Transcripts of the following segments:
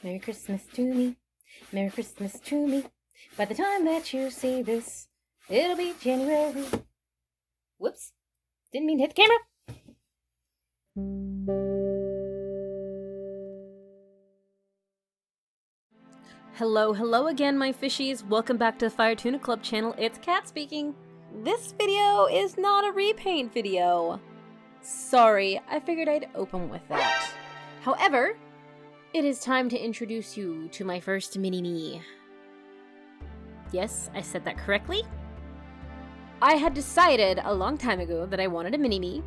Merry Christmas to me. Merry Christmas to me. By the time that you see this, it'll be January. Whoops. Didn't mean to hit the camera. Hello again, my fishies. Welcome back to the Fire Tuna Club channel. It's Kat speaking. This video is not a repaint video. Sorry, I figured I'd open with that. However, it is time to introduce you to my first mini-me. Yes, I said that correctly. I had decided a long time ago that I wanted a mini-me,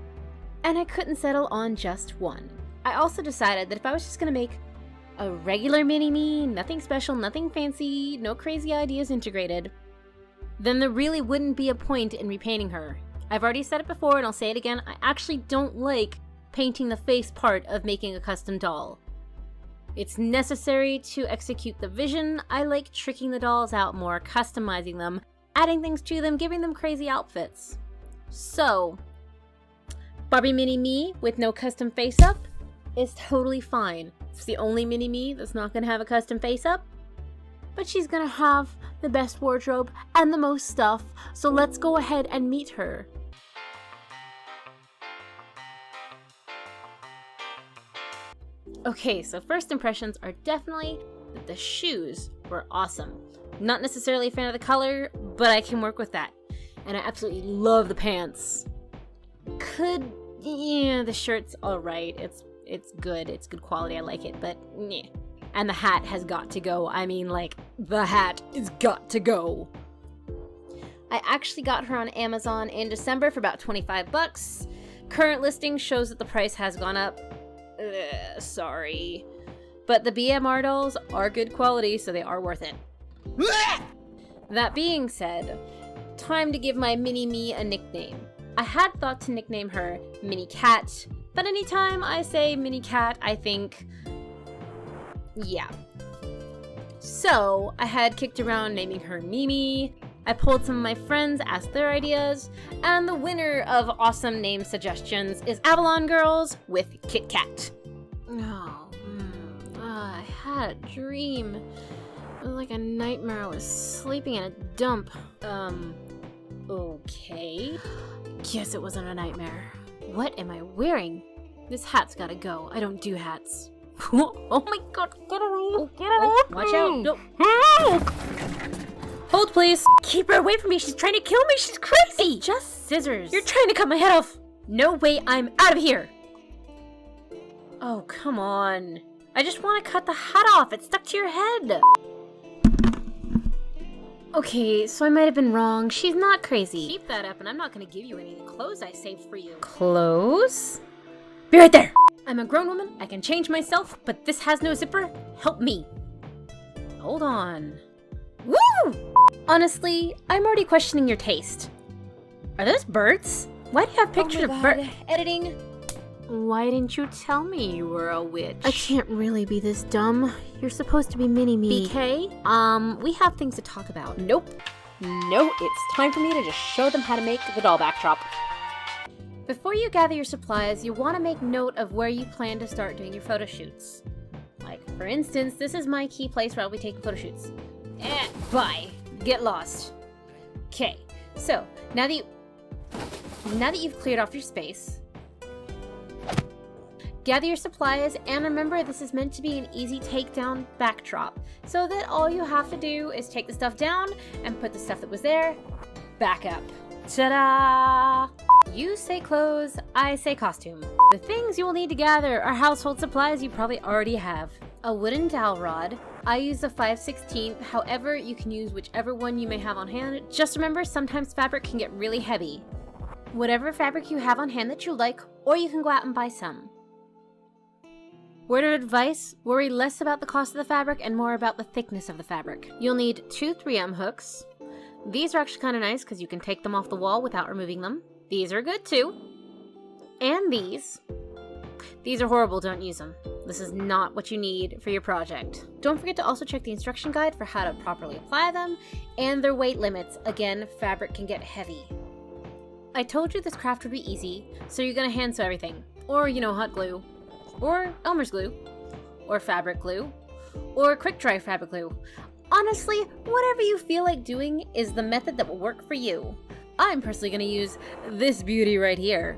and I couldn't settle on just one. I also decided that if I was just gonna make a regular mini-me, nothing special, nothing fancy, no crazy ideas integrated, then there really wouldn't be a point in repainting her. I've already said it before and I'll say it again, I actually don't like painting the face part of making a custom doll. It's necessary to execute the vision. I like tricking the dolls out more, customizing them, adding things to them, giving them crazy outfits. So, Barbie mini-me with no custom face up is totally fine. It's the only mini-me that's not gonna have a custom face up, but she's gonna have the best wardrobe and the most stuff, so let's go ahead and meet her. Okay, so first impressions are definitely that the shoes were awesome. Not necessarily a fan of the color, but I can work with that. And I absolutely love the pants. The shirt's alright. It's good quality, I like it, but yeah. And the hat has got to go. I mean, like, the hat is got to go. I actually got her on Amazon in December for about 25 bucks. Current listing shows that the price has gone up. Sorry. But the BMR dolls are good quality, so they are worth it. That being said, time to give my mini-me a nickname. I had thought to nickname her Mini Cat, but anytime I say Mini Cat, I think, yeah. So, I had kicked around naming her Mimi. I pulled some of my friends, asked their ideas, and the winner of awesome name suggestions is Avalon Girls with Kit Kat. I had a dream. It was like a nightmare. I was sleeping in a dump. Okay. Guess it wasn't a nightmare. What am I wearing? This hat's gotta go. I don't do hats. Oh my god, get away! Get away! Watch out! No. Hold, please. Keep her away from me. She's trying to kill me. She's crazy. Just scissors. You're trying to cut my head off. No way. I'm out of here. Oh, come on. I just want to cut the hat off. It's stuck to your head. Okay, so I might have been wrong. She's not crazy. Keep that up, and I'm not going to give you any of the clothes I saved for you. Clothes? Be right there. I'm a grown woman. I can change myself, but this has no zipper. Help me. Hold on. Woo! Honestly, I'm already questioning your taste. Are those birds? Why do you have pictures of birds? Editing. Why didn't you tell me you were a witch? I can't really be this dumb. You're supposed to be mini-me. BK? We have things to talk about. Nope. No, it's time for me to just show them how to make the doll backdrop. Before you gather your supplies, you want to make note of where you plan to start doing your photo shoots. Like, for instance, this is my key place where I'll be taking photo shoots. Bye. Get lost. Okay, so now that you've cleared off your space, gather your supplies, and remember this is meant to be an easy takedown backdrop, so that all you have to do is take the stuff down and put the stuff that was there back up. Ta-da! You say clothes, I say costume. The things you will need to gather are household supplies you probably already have. A wooden dowel rod. I use a 5/16, however, you can use whichever one you may have on hand. Just remember, sometimes fabric can get really heavy. Whatever fabric you have on hand that you like, or you can go out and buy some. Word of advice, worry less about the cost of the fabric and more about the thickness of the fabric. You'll need 2 3M hooks. These are actually kind of nice because you can take them off the wall without removing them. These are good too. And these. These are horrible, don't use them. This is not what you need for your project. Don't forget to also check the instruction guide for how to properly apply them and their weight limits. Again, fabric can get heavy. I told you this craft would be easy, so you're gonna hand sew everything. Or, hot glue. Or Elmer's glue. Or fabric glue. or quick dry fabric glue. Honestly, whatever you feel like doing is the method that will work for you. I'm personally going to use this beauty right here.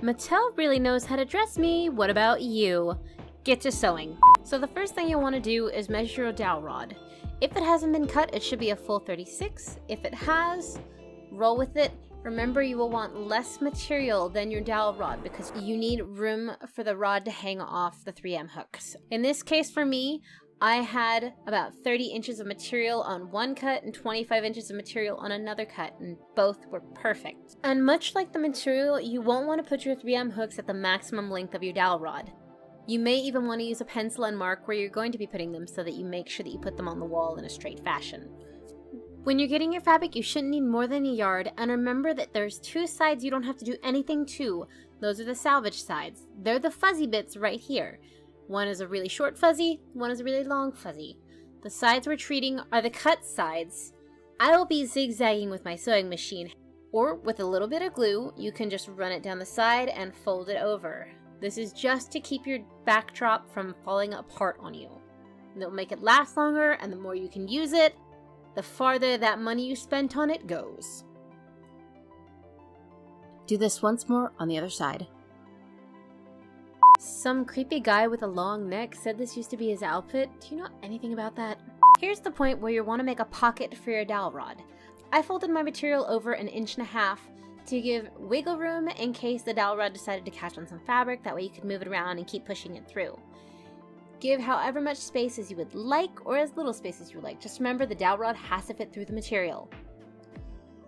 Mattel really knows how to dress me. What about you? Get to sewing. So the first thing you'll want to do is measure your dowel rod. If it hasn't been cut, it should be a full 36. If it has, roll with it. Remember, you will want less material than your dowel rod because you need room for the rod to hang off the 3M hooks. In this case for me, I had about 30 inches of material on one cut and 25 inches of material on another cut, and both were perfect. And much like the material, you won't want to put your 3M hooks at the maximum length of your dowel rod. You may even want to use a pencil and mark where you're going to be putting them so that you make sure that you put them on the wall in a straight fashion. When you're getting your fabric, you shouldn't need more than a yard, and remember that there's two sides you don't have to do anything to. Those are the salvage sides. They're the fuzzy bits right here. One is a really short fuzzy, one is a really long fuzzy. The sides we're treating are the cut sides. I will be zigzagging with my sewing machine, or with a little bit of glue, you can just run it down the side and fold it over. This is just to keep your backdrop from falling apart on you. It'll make it last longer, and the more you can use it, the farther that money you spent on it goes. Do this once more on the other side. Some creepy guy with a long neck said this used to be his outfit. Do you know anything about that? Here's the point where you want to make a pocket for your dowel rod. I folded my material over 1.5 inches to give wiggle room in case the dowel rod decided to catch on some fabric. That way you could move it around and keep pushing it through. Give however much space as you would like, or as little space as you would like. Just remember, the dowel rod has to fit through the material.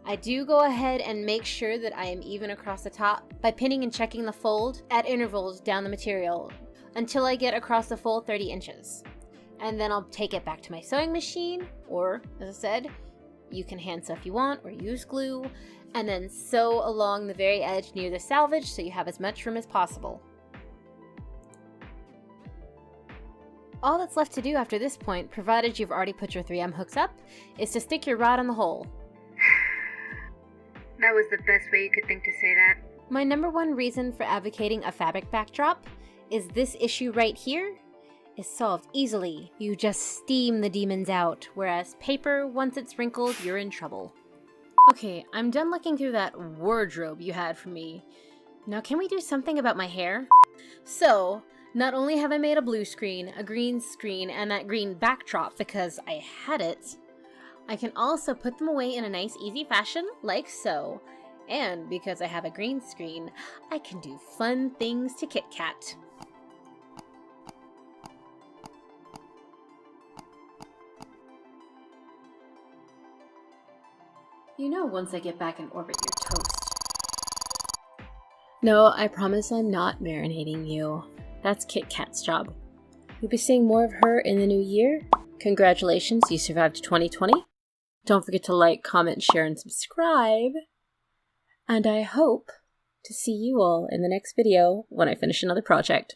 I do go ahead and make sure that I am even across the top by pinning and checking the fold at intervals down the material until I get across the full 30 inches. And then I'll take it back to my sewing machine, or, as I said, you can hand sew if you want, or use glue, and then sew along the very edge near the salvage so you have as much room as possible. All that's left to do after this point, provided you've already put your 3M hooks up, is to stick your rod in the hole. That was the best way you could think to say that. My number one reason for advocating a fabric backdrop is this issue right here is solved easily. You just steam the demons out, whereas paper, once it's wrinkled, you're in trouble. Okay, I'm done looking through that wardrobe you had for me. Now can we do something about my hair? So, not only have I made a blue screen, a green screen, and that green backdrop because I had it, I can also put them away in a nice easy fashion, like so. And because I have a green screen, I can do fun things to Kit Kat. You know, once I get back in orbit, you're toast. No, I promise I'm not marinating you. That's Kit Kat's job. You'll be seeing more of her in the new year. Congratulations, you survived 2020. Don't forget to like, comment, share, and subscribe. And I hope to see you all in the next video when I finish another project.